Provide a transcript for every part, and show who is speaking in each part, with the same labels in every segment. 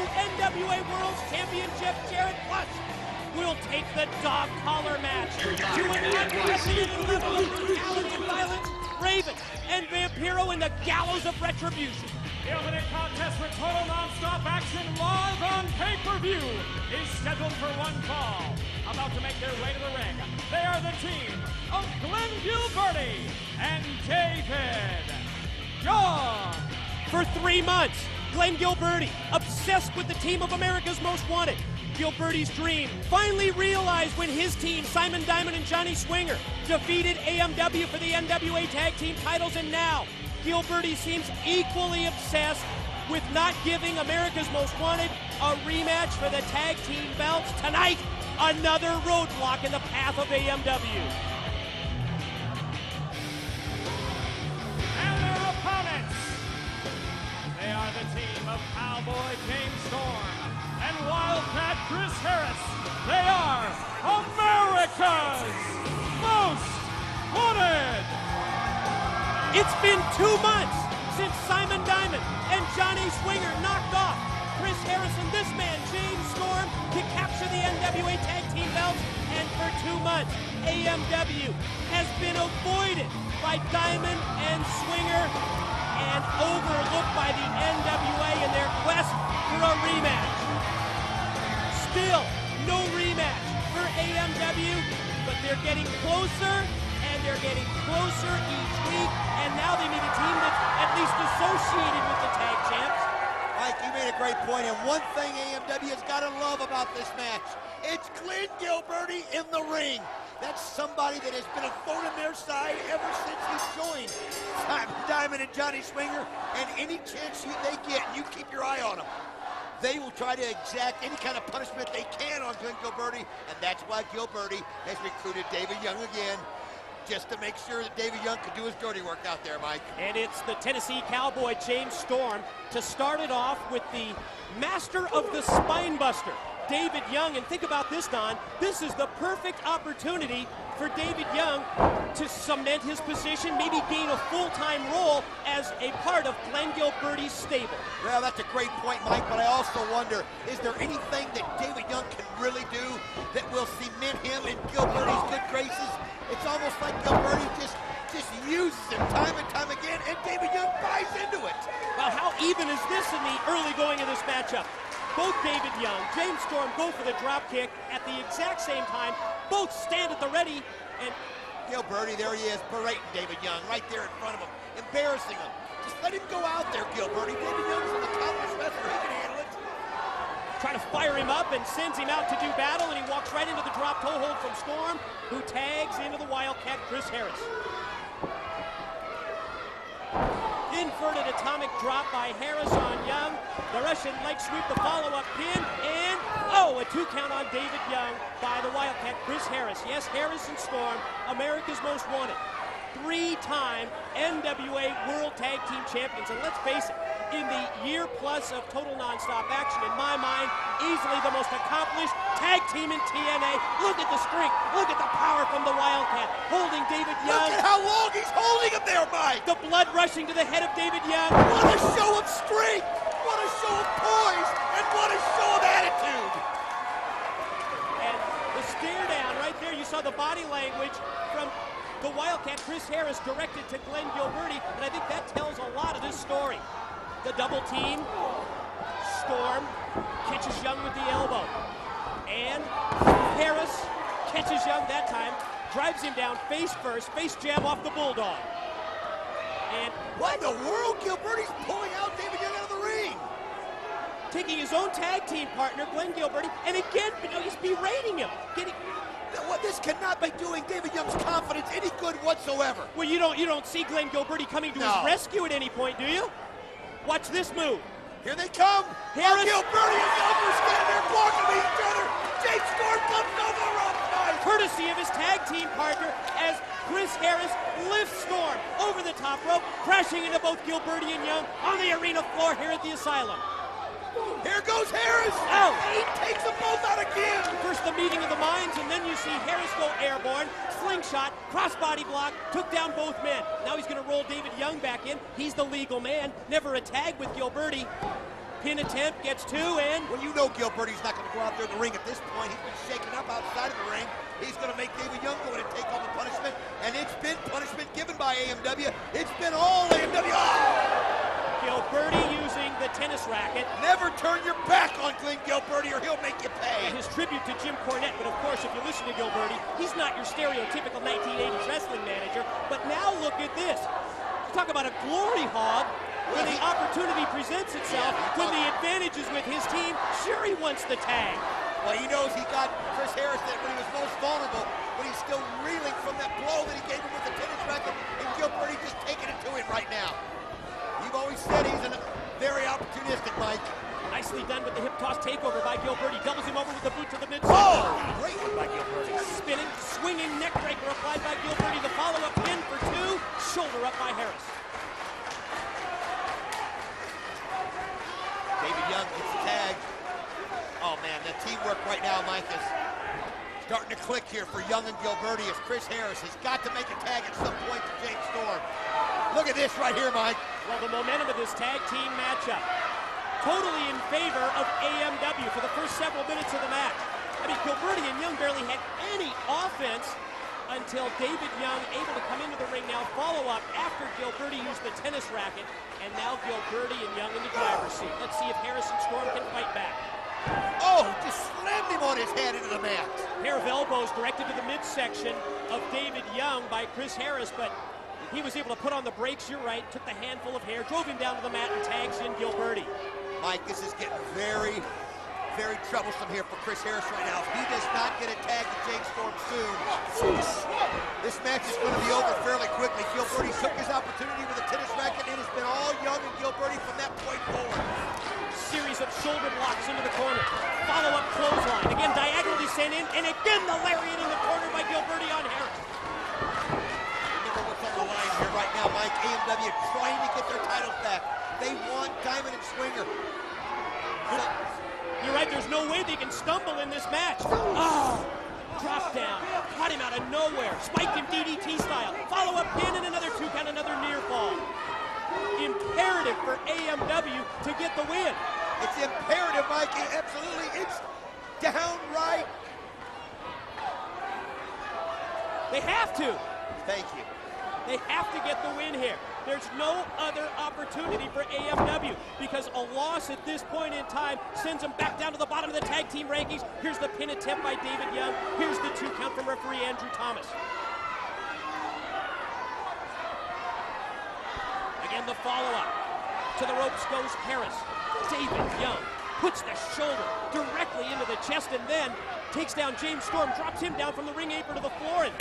Speaker 1: NWA World Championship, Jarrett Plush will take the dog collar match to an unprecedented level of brutality and violence. Raven and Vampiro in the gallows of retribution.
Speaker 2: The opening contest for total non-stop action live on pay-per-view is scheduled for one fall. About to make their way to the ring, they are the team of Glen Gilberti and David Young.
Speaker 1: For 3 months, Glen Gilberti, obsessed with the team of America's Most Wanted. Gilberti's dream finally realized when his team, Simon Diamond and Johnny Swinger, defeated AMW for the NWA Tag Team titles, and now Gilberti seems equally obsessed with not giving America's Most Wanted a rematch for the tag team belts. Tonight, another roadblock in the path of AMW.
Speaker 2: And their opponents, they are the team of Cowboy James Storm and Wildcat Chris Harris. They are America's Most Wanted.
Speaker 1: It's been 2 months since Simon Diamond and Johnny Swinger knocked off Chris Harris and this man, James Storm, to capture the NWA Tag Team belts. And for 2 months, AMW has been avoided by Diamond and Swinger and overlooked by the NWA in their quest for a rematch. Still, no rematch for AMW, but they're getting closer, and they're getting closer each week, and now they need a team that's at least associated with the tag champs.
Speaker 3: Mike, you made a great point, and one thing AMW has got to love about this match, it's Glen Gilberti in the ring. That's somebody that has been a thorn in their side ever since he joined Simon Diamond and Johnny Swinger, and any chance they get, you keep your eye on them. They will try to exact any kind of punishment they can on Glen Gilberti, and that's why Gilberti has recruited David Young again, just to make sure that David Young can do his dirty work out there, Mike.
Speaker 1: And it's the Tennessee Cowboy, James Storm, to start it off with the master of the spine buster, David Young. And think about this, Don. This is the perfect opportunity for David Young to cement his position, maybe gain a full-time role as a part of Glen Gilberti's stable.
Speaker 3: Well, that's a great point, Mike, but I also wonder, is there anything that David Young can really do that will cement him in Gilberti's good graces? It's almost like Gilberti just uses him time and time again, and David Young buys into it.
Speaker 1: Well, how even is this in the early going of this matchup? Both David Young, James Storm go for the drop kick at the exact same time. Both stand at the ready, and
Speaker 3: Gilberti, there he is, berating David Young right there in front of him, embarrassing him. Just let him go out there, Gilberti. David Young's an accomplished wrestler. He can handle it.
Speaker 1: Trying to fire him up and sends him out to do battle, and he walks right into the drop toe hold from Storm, who tags into the Wildcat Chris Harris. Inverted atomic drop by Harris on Young. The Russian leg sweep, the follow-up pin, and a 2 count on David Young by the Wildcat Chris Harris. Yes, Harris and Storm, America's Most Wanted. 3-time NWA World Tag Team Champions. And let's face it, in the year plus of total non-stop action, in my mind, easily the most accomplished tag team in TNA. Look at the strength, look at the power from the Wildcat, holding David Young.
Speaker 3: Look at how long he's holding him there, Mike.
Speaker 1: The blood rushing to the head of David Young.
Speaker 3: What a show of strength, what a show of poise, and what a show of attitude.
Speaker 1: And the stare down right there, you saw the body language from the Wildcat Chris Harris directed to Glen Gilberti, and I think that tells a lot of this story. The double team, Storm catches Young with the elbow, and Harris catches Young that time, drives him down face first, face jab off the Bulldog. And
Speaker 3: what in the world? Gilberti's pulling out David Young out of the ring.
Speaker 1: Taking his own tag team partner, Glen Gilberti, and again, he's berating him.
Speaker 3: What this cannot be doing David Young's confidence any good whatsoever.
Speaker 1: Well, you don't see Glen Gilberti coming to his rescue at any point, do you? Watch this move.
Speaker 3: Here they come.
Speaker 1: Harris.
Speaker 3: Gilberti and Young are standing there blocking each other. James Storm comes over the rope. Nice.
Speaker 1: Courtesy of his tag team partner, as Chris Harris lifts Storm over the top rope, crashing into both Gilberti and Young on the arena floor here at the Asylum.
Speaker 3: Here goes Harris.
Speaker 1: Oh.
Speaker 3: And he takes them both out again.
Speaker 1: First the meeting of the minds, and then you see Harris go airborne, slingshot, crossbody block, took down both men. Now he's going to roll David Young back in. He's the legal man. Never a tag with Gilberti. Pin attempt, gets two, and...
Speaker 3: Well, you know Gilberti's not going to go out there in the ring at this point. He's been shaken up outside of the ring. He's going to make David Young go in and take all the punishment. And it's been punishment given by AMW. It's been all AMW. Oh!
Speaker 1: Gilberti using the tennis racket.
Speaker 3: Never turn your back on Glen Gilberti or he'll make you pay.
Speaker 1: And his tribute to Jim Cornette. But of course, if you listen to Gilberti, he's not your stereotypical 1980s wrestling manager. But now look at this. Talk about a glory hog. When the opportunity presents itself, when the advantage is with his team, sure he wants the tag.
Speaker 3: Well, he knows he got Chris Harrison when he was most vulnerable, but he's still reeling from that blow that he gave him with the tennis racket, and Gilberti just taking it to him right now. You've always said he's very opportunistic, Mike.
Speaker 1: Nicely done with the hip toss takeover by Gilberti. Doubles him over with the boot to the midsection.
Speaker 3: Oh! Great one by Gilberti.
Speaker 1: Spinning, swinging neck breaker applied by Gilberti. The follow-up pin for two. Shoulder up by Harris.
Speaker 3: David Young gets tagged. Oh man, the teamwork right now, Mike, is starting to click here for Young and Gilberti as Chris Harris has got to make a tag at some point to James Storm. Look at this right here, Mike.
Speaker 1: Well, the momentum of this tag team matchup totally in favor of AMW for the first several minutes of the match. I mean, Gilberti and Young barely had any offense until David Young able to come into the ring now, follow up after Gilberti used the tennis racket, and now Gilberti and Young in the driver's seat. Let's see if Harris and Storm can fight back.
Speaker 3: Oh, just slammed him on his head into the mat.
Speaker 1: Pair of elbows directed to the midsection of David Young by Chris Harris, but he was able to put on the brakes, you're right, took the handful of hair, drove him down to the mat and tags in Gilberti.
Speaker 3: Mike, this is getting very, very troublesome here for Chris Harris right now. If he does not get a tag to James Storm soon, this match is going to be over fairly quickly. Gilberti took his opportunity with a tennis racket, and it's been all Young and Gilberti from that point forward.
Speaker 1: Series of shoulder blocks into the corner. Follow-up clothesline. Again, diagonally sent in, and again the lariat in the corner by Gilberti on Harris.
Speaker 3: Remember what's on the line here right now, Mike. AMW trying to get their titles back. They want Diamond and Swinger.
Speaker 1: You're right, there's no way they can stumble in this match. Oh, drop down. Caught him out of nowhere. Spiked him DDT style. Follow-up pin and another two count, another near fall. Imperative for AMW to get the win.
Speaker 3: It's imperative, Mike. Absolutely. It's downright.
Speaker 1: They have to.
Speaker 3: Thank you.
Speaker 1: They have to get the win here. There's no other opportunity for AMW because a loss at this point in time sends them back down to the bottom of the tag team rankings. Here's the pin attempt by David Young. Here's the two count from referee Andrew Thomas. Again, the follow-up. To the ropes goes Harris. David Young puts the shoulder directly into the chest and then takes down James Storm, drops him down from the ring apron to the floor, and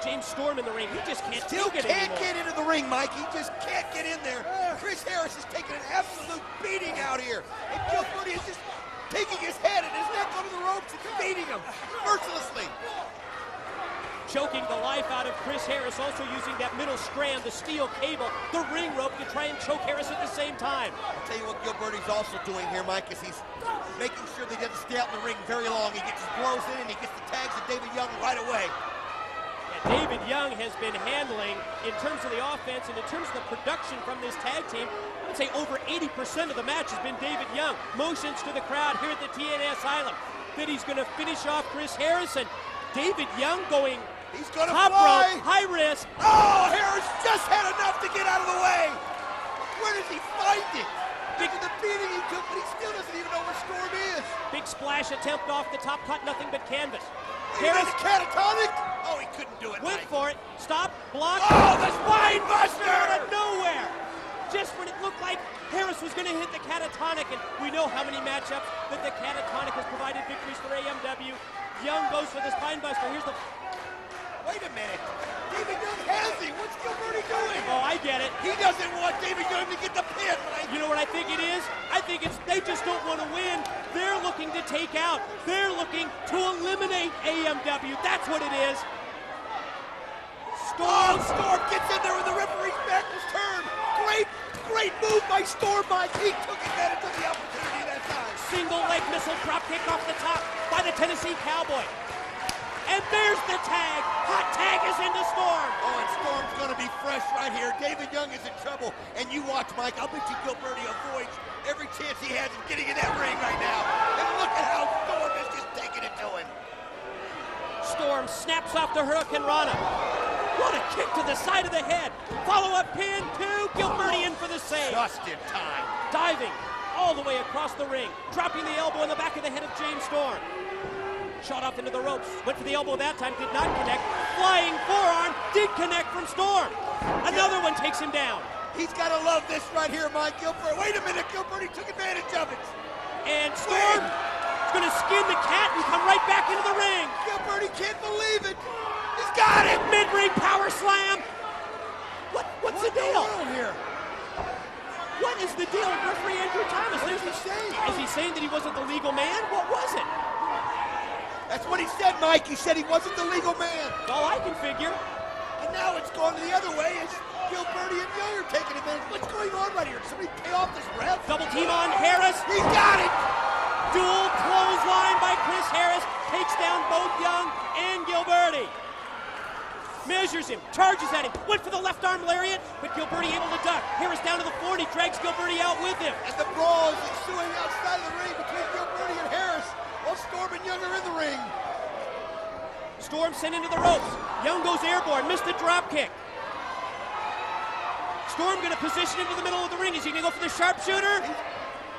Speaker 1: James Storm in the ring. He just can't take it anymore.
Speaker 3: Get into the ring, Mike. He just can't get in there. Chris Harris is taking an absolute beating out here. And Gilberti is just taking his head and his neck under the ropes and beating him mercilessly.
Speaker 1: Choking the life out of Chris Harris, also using that middle strand, the steel cable, the ring rope to try and choke Harris at the same time.
Speaker 3: I'll tell you what Gilberti's also doing here, Mike, is he's making sure that he doesn't stay out in the ring very long. He gets his blows in and he gets the tags of David Young right away.
Speaker 1: David Young has been handling, in terms of the offense and in terms of the production from this tag team, I'd say over 80% of the match has been David Young. Motions to the crowd here at the TNA Asylum that he's going to finish off Chris Harrison. David Young going top rope, high risk.
Speaker 3: Oh, Harris just had enough to get out of the way. Where does he find it? Because of the beating he took, but he still doesn't even know where Storm is.
Speaker 1: Big splash attempt off the top, caught nothing but canvas.
Speaker 3: Harris a catatonic? Oh, he couldn't do it.
Speaker 1: Went for it. Stop. Block.
Speaker 3: Oh, the spine buster!
Speaker 1: Out of nowhere. Just when it looked like Harris was going to hit the catatonic, and we know how many matchups that the catatonic has provided victories for AMW. Young goes for the spine buster. Here's the...
Speaker 3: Wait a minute. David Young has him. What's Gilberti doing?
Speaker 1: Oh, I get it.
Speaker 3: He doesn't want David Young to get the pin.
Speaker 1: You know what I think it is? I think it's they just don't want to win. They're looking to take out. They're looking to eliminate AMW. That's what it is.
Speaker 3: Storm gets in there with the referee's back was turned. Great move by Storm, Mike. He took advantage of the opportunity that time.
Speaker 1: Single leg missile drop kick off the top by the Tennessee Cowboy. And there's the tag. Hot tag is into Storm.
Speaker 3: Oh, and Storm's going to be fresh right here. David Young is in trouble. And you watch, Mike. I'll bet you Gilberti avoids every chance he has of getting in that ring right now. And look at how Storm is just taking it to him.
Speaker 1: Storm snaps off the Hurricane Rana. What a kick to the side of the head. Follow-up pin to Gilberti in for the save.
Speaker 3: Just in time.
Speaker 1: Diving all the way across the ring. Dropping the elbow in the back of the head of James Storm. Shot off into the ropes. Went for the elbow that time. Did not connect. Flying forearm. Did connect from Storm. Another one takes him down.
Speaker 3: He's got to love this right here, Mike Gilberti. Wait a minute. Gilberti took advantage of it.
Speaker 1: And Storm is going to skin the cat and come right back into the ring.
Speaker 3: Gilberti can't believe it. He's got it.
Speaker 1: Mid-ring power slam. What's the deal?
Speaker 3: Here?
Speaker 1: What is the deal with referee Andrew Thomas?
Speaker 3: What is he saying?
Speaker 1: Is he saying that he wasn't the legal man? What was it?
Speaker 3: That's what he said, Mike. He said he wasn't the legal man.
Speaker 1: That's all I can figure.
Speaker 3: And now it's going the other way as Gilberti and Young are taking advantage. What's going on right here? Did somebody pay off this ref?
Speaker 1: Double team on Harris.
Speaker 3: He got it.
Speaker 1: Dual clothesline by Chris Harris. Takes down both Young and Gilberti. Measures him, charges at him, went for the left arm lariat, but Gilberti able to duck. Harris down to the 40, drags Gilberti out with him.
Speaker 3: And the brawl is ensuing outside of the ring between Gilberti and Harris, while Storm and Young are in the ring.
Speaker 1: Storm sent into the ropes. Young goes airborne, missed the drop kick. Storm going to position into the middle of the ring. Is he going to go for the sharpshooter?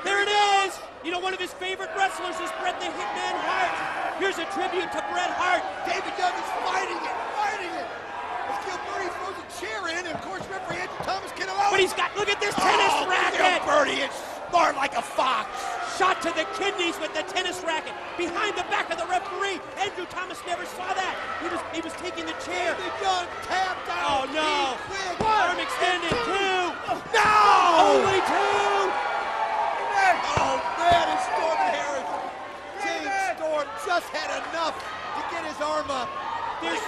Speaker 1: There it is! You know, one of his favorite wrestlers is Bret the Hitman Hart. Here's a tribute to Bret Hart.
Speaker 3: David Young is fighting it. As Gilberti throws a chair in, and of course referee Andrew Thomas can allow it.
Speaker 1: But he's got, look at this tennis racket!
Speaker 3: Gilberti is smart like a fox.
Speaker 1: Shot to the kidneys with the tennis racket. Behind the back of the referee. Andrew Thomas never saw that. He was taking the chair.
Speaker 3: David Young tapped out.
Speaker 1: Oh no. Arm extended. Two.
Speaker 3: No!
Speaker 1: Only two.
Speaker 3: Oh man, it's Storm and Harris. James Storm just had enough to get his arm up.
Speaker 1: There's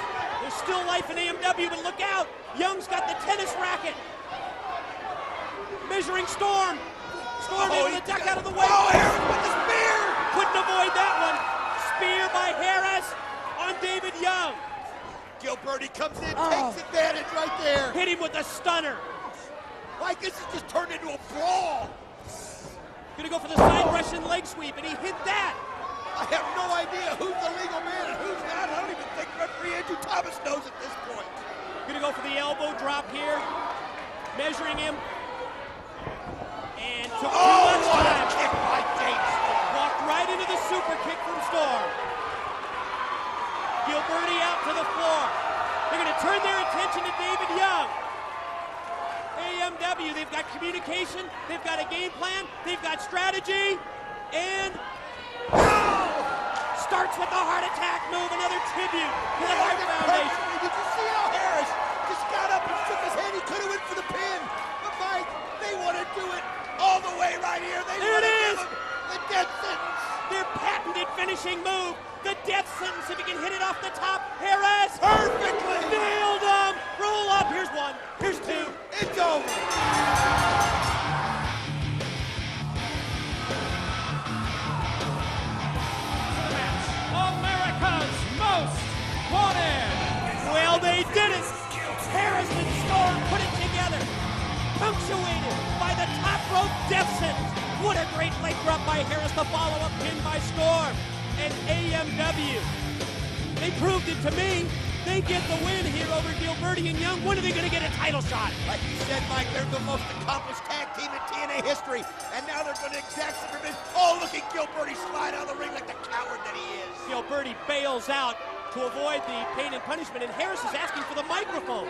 Speaker 1: still life in AMW, but look out. Young's got the tennis racket. Measuring Storm. Storm able to duck out of the way.
Speaker 3: Oh, Harris with the spear.
Speaker 1: Couldn't avoid that one. Spear by Harris on David Young.
Speaker 3: Gilberti comes in, takes advantage right there.
Speaker 1: Hit him with a stunner.
Speaker 3: Mike, this has just turned into a brawl.
Speaker 1: Gonna go for the side Russian leg sweep, and he hit that.
Speaker 3: I have no idea who's the legal man and who's not. I don't even think referee Andrew Thomas knows at this point.
Speaker 1: Gonna go for the elbow drop here. Measuring him. And took too much
Speaker 3: what a
Speaker 1: time.
Speaker 3: kick by James Storm.
Speaker 1: Walked right into the super kick from Storm. Gilberti out to the floor. They're gonna turn their attention to David Young. AMW, they've got communication, they've got a game plan, they've got strategy, and starts with the heart attack move, another tribute to the Heart Foundation.
Speaker 3: Did you see how Harris just got up and shook his head? He could have went for the pin, but Mike, they want to do it all the way right here. They
Speaker 1: There
Speaker 3: want
Speaker 1: it
Speaker 3: to
Speaker 1: is.
Speaker 3: give him the death sentence.
Speaker 1: Their patented finishing move, the death sentence if he can hit it off the top. Harris
Speaker 3: Perfectly.
Speaker 1: nailed him. Roll up. Here's one. Here's two.
Speaker 3: It's over.
Speaker 2: America's Most Wanted.
Speaker 1: Well, they did it. Harris and Storm put it together. Punctuated by the top rope death sentence. What a great leg drop by Harris. The follow-up pin by Storm. And AMW. They proved it to me. They get the win here over Gilberti and Young. When are they going to get a title shot?
Speaker 3: Like you said, Mike, they're the most accomplished tag team in TNA history. And now they're going to exact some revenge. Oh, look at Gilberti slide out of the ring like the coward that he is.
Speaker 1: Gilberti bails out to avoid the pain and punishment, and Harris is asking for the microphone.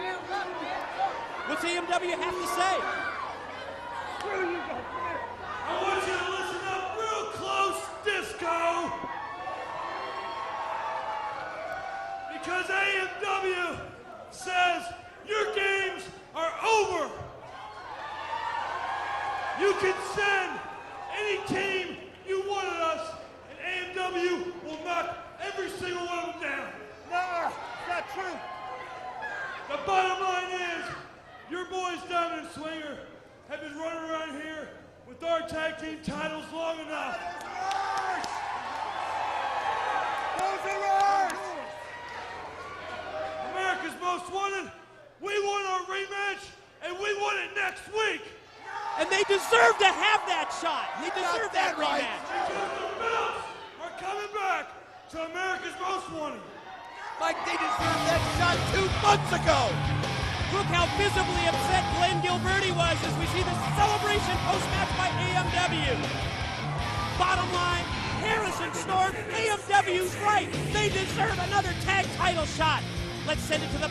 Speaker 1: What's AMW have to say?
Speaker 4: I want you to listen up real close, Disco. Because AMW says your games are over. You can send any team you wanted us, and AMW will knock every single one of them down.
Speaker 3: Nah, not true.
Speaker 4: The bottom line is, your boys Diamond and Swinger have been running around here with
Speaker 1: deserved to have that shot. He deserved that
Speaker 3: right.
Speaker 1: rematch.
Speaker 4: Because the belts are coming back to America's Most Wanted.
Speaker 3: Mike, they deserved that shot 2 months ago.
Speaker 1: Look how visibly upset Glen Gilberti was as we see the celebration post-match by AMW. Bottom line, Harrison Storm, AMW's right. They deserve another tag title shot. Let's send it to the